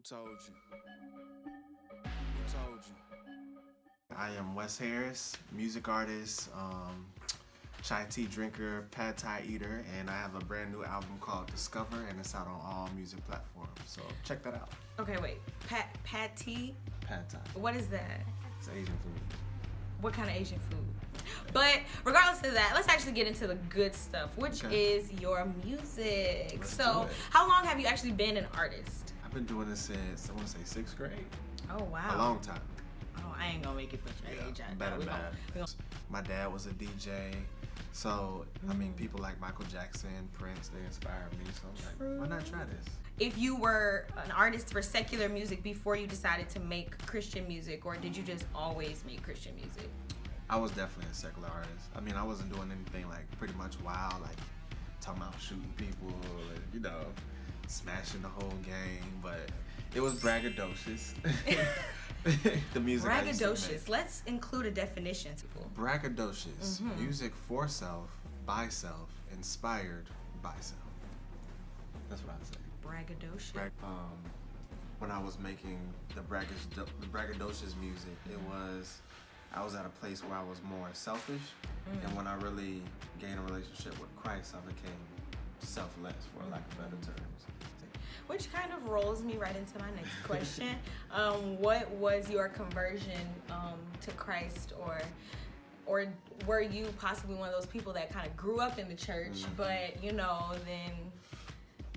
Who told you? Who told you? I am Wes Harris, music artist, chai tea drinker, pad thai eater, and I have a brand new album called Discover, and it's out on all music platforms. So check that out. Okay, wait. Pad tea? Pad thai. What is that? It's Asian food. What kind of Asian food? But regardless of that, let's actually get into the good stuff, which is your music. Let's so, how long have you actually been an artist? I've been doing this since, I want to say 6th grade. Oh, wow. A long time. Oh, I ain't gonna make it put your age out. Bad. My dad was a DJ. So, I mean, people like Michael Jackson, Prince, they inspired me. So I'm like, why not try this? If you were an artist for secular music before you decided to make Christian music, or did you just always make Christian music? I was definitely a secular artist. I mean, I wasn't doing anything like pretty much wild, like talking about shooting people, and, you know, smashing the whole game, but it was braggadocious. The music. Braggadocious. Let's include a definition, people. Braggadocious. Music for self, by self, inspired by self. That's what I'd say. Braggadocious. When I was making the braggadocious music, I was at a place where I was more selfish, and when I really gained a relationship with Christ, I became selfless, for lack of better terms. Which kind of rolls me right into my next question. What was your conversion to Christ, or were you possibly one of those people that kind of grew up in the church, but you know, then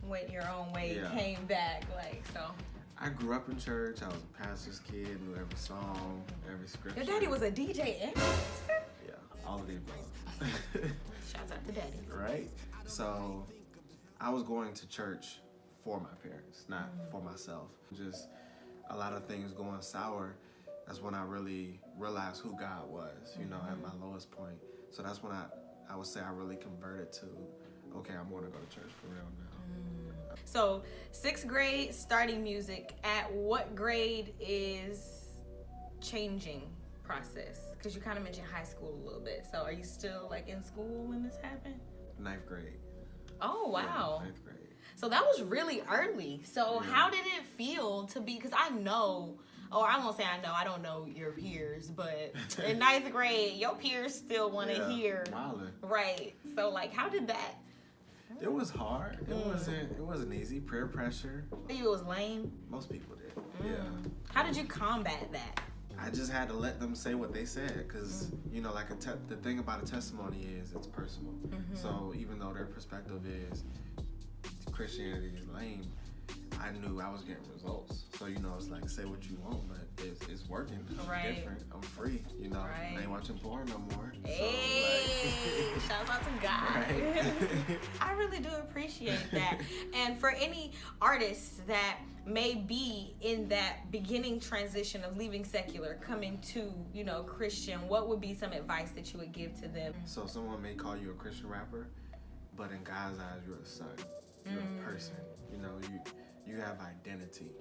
went your own way, came back, like so? I grew up in church. I was a pastor's kid, knew every song, every scripture. Your daddy was a DJ and pastor? Yeah, all of the above. Shouts out to daddy. Right? So I was going to church for my parents, not for myself. Just a lot of things going sour. That's when I really realized who God was, you know, at my lowest point. So that's when I would say I really converted to, okay, I'm going to go to church for real now. So 6th grade, starting music. At what grade is changing process? Because you kind of mentioned high school a little bit. So are you still like in school when this happened? 9th grade. Oh, wow. Yeah, 9th grade. So that was really early. So how did it feel to be, because I know, or I won't say I know, I don't know your peers, but in 9th grade, your peers still want to hear. Wildin'. Right. So like, how did that? It was hard. It wasn't easy. Peer pressure. It was lame. Most people did. Yeah. How did you combat that? I just had to let them say what they said, because you know, like the thing about a testimony is it's personal. So even though their perspective is Christianity is lame, I knew I was getting results. So you know, it's like, say what you want, but it's working. I'm different. I'm free. You know, I ain't watching porn no more. Hey, so, shouts out to God. Right. I really do appreciate that. And for any artists that may be in that beginning transition of leaving secular, coming to, you know, Christian, what would be some advice that you would give to them? So someone may call you a Christian rapper, but in God's eyes, you're a son. You're a person. You know, you have identity,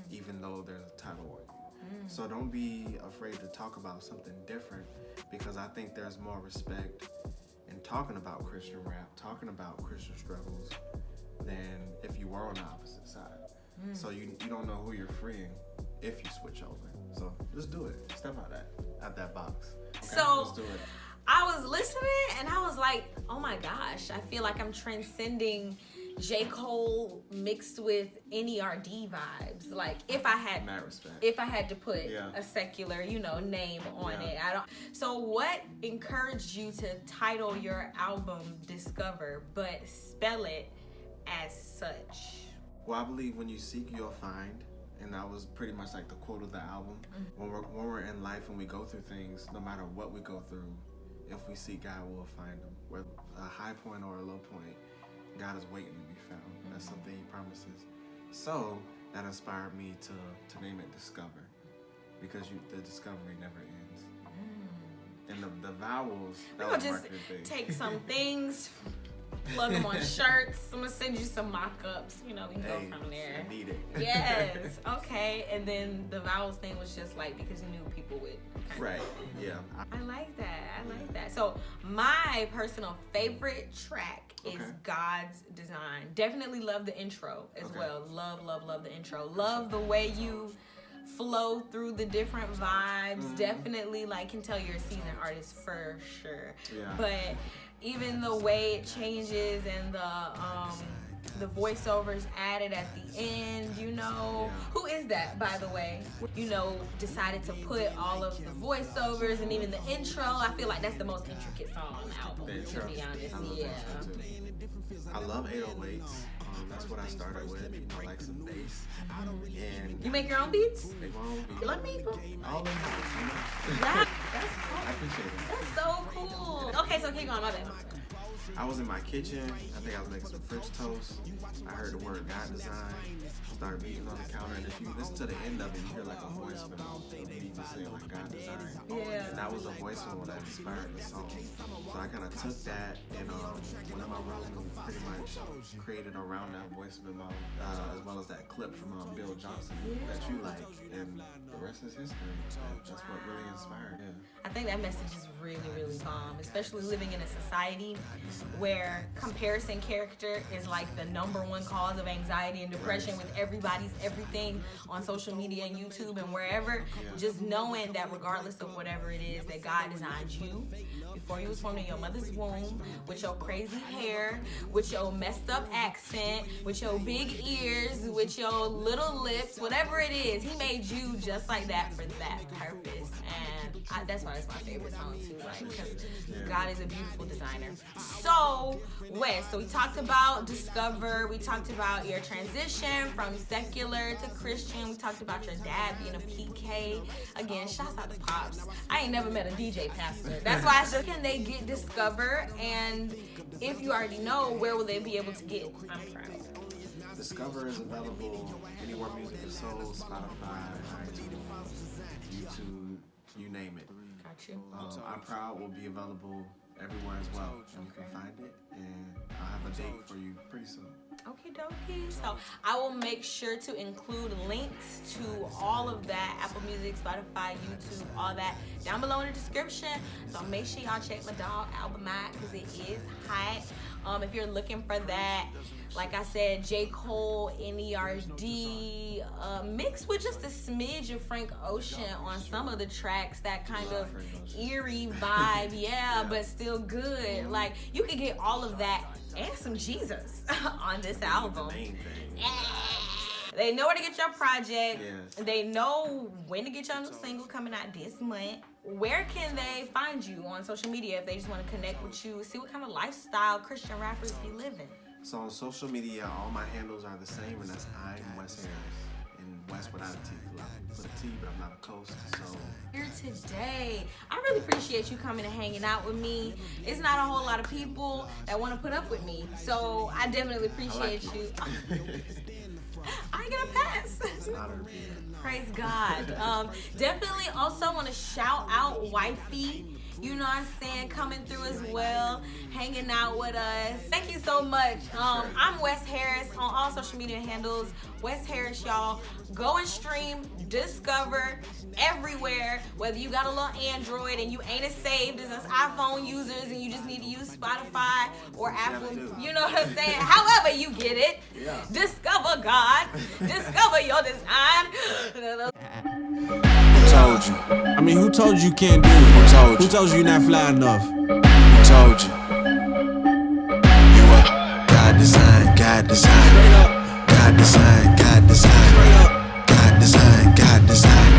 even though there's a title on you. So don't be afraid to talk about something different, because I think there's more respect in talking about Christian rap, talking about Christian struggles, than if you were on the opposite side. So you don't know who you're freeing if you switch over. So just do it. Step out that box. Okay? So let's do it. I was listening and I was like, oh my gosh, I feel like I'm transcending J. Cole mixed with NERD vibes. Like if I had to put a secular, you know, name on it. So what encouraged you to title your album Discover, but spell it as such? Well, I believe when you seek, you'll find. And that was pretty much like the quote of the album. When we're in life and we go through things, no matter what we go through, if we seek God, we'll find him. Whether a high point or a low point, God is waiting to be found. That's something he promises. So that inspired me to name it Discover, because the discovery never ends. And the vowels, that we'll just take some things plug them on shirts. I'm gonna send you some mock-ups. You know, we can go from there. I need it. Yes. Okay. And then the vowels thing was just like because you knew people would. Right. Yeah. I like that. I like that. So my personal favorite track is God's Design. Definitely love the intro as well. Love the intro. Love the way you flow through the different vibes. Definitely like can tell you're a seasoned artist for sure. Yeah. But even the way it changes and the voiceovers added at the end, you know. Who is that, by the way? You know, decided to put all of the voiceovers and even the intro. I feel like that's the most intricate song on the album, to be honest. I love 808s. That's what I started with, you know, like some bass. And you make your own beats? Make my own beats. Let me put all in house. That's cool. I appreciate it. That's so cool. Okay, so keep going, my bad. I was in my kitchen. I think I was making some French toast. I heard the word God Design. Started beating on the counter. And if you listen to the end of it, you hear like a voicemail. Me just saying like God Design. Yeah. And that was a voicemail that inspired the song. So I kind of took that and one of my rooms pretty much created around that voicemail, as well as that clip from Bill Johnson that you like. And the rest is history. That's what really inspired. Yeah. I think that message is really, really bomb, especially living in a society where comparison character is like the #1 cause of anxiety and depression with everybody's everything on social media and YouTube and wherever. Just knowing that regardless of whatever it is, that God designed you before you was formed in your mother's womb, with your crazy hair, with your messed up accent, with your big ears, with your little lips, whatever it is, he made you just like that for that purpose. And that's why it's my favorite song too, like, because God is a beautiful designer. So, Wes, so we talked about Discover, we talked about your transition from secular to Christian, we talked about your dad being a PK. Again, shouts out to Pops. I ain't never met a DJ pastor. That's why I said, can they get Discover? And if you already know, where will they be able to get I'm Proud? Discover is available anywhere music is sold, Spotify, iTunes, YouTube, you name it. Got you. I'm Proud will be available everywhere as well. And you can find it, and I'll have a date for you pretty soon. Okay, dokie. So I will make sure to include links to all of that, Apple Music, Spotify, YouTube, all that down below in the description. So make sure y'all check my dog album out because it is hot. If you're looking for that, like I said, J. Cole, N.E.R.D, mixed with just a smidge of Frank Ocean on some of the tracks, that kind of eerie vibe, but still good. Like, you can get all of that and some Jesus on this album. They know where to get your project. They know when to get your new single coming out this month. Where can they find you on social media if they just want to connect with you, see what kind of lifestyle Christian rappers be living? So on social media, all my handles are the same, and that's I'm Wes Harris. And Wes without a T. I put a T, but I'm not a coast, so. Here today. I really appreciate you coming and hanging out with me. It's not a whole lot of people that want to put up with me, so I definitely appreciate you. I ain't gonna pass. It's an honor to be here. Praise God. Definitely also want to shout out Wifey. You know what I'm saying? Coming through as well, hanging out with us. Thank you so much. I'm Wes Harris on all social media handles. Wes Harris, y'all. Go and stream, Discover everywhere. Whether you got a little Android and you ain't as saved as us iPhone users and you just need to use Spotify or Apple. You know what I'm saying? However you get it. Discover God. Discover your design. Who told you? I mean, who told you can't do it? Who told you? Who told you you're not fly enough? Who told you? You are God design, God design. God design, God design. God design, God design.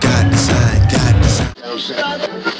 God design, God design.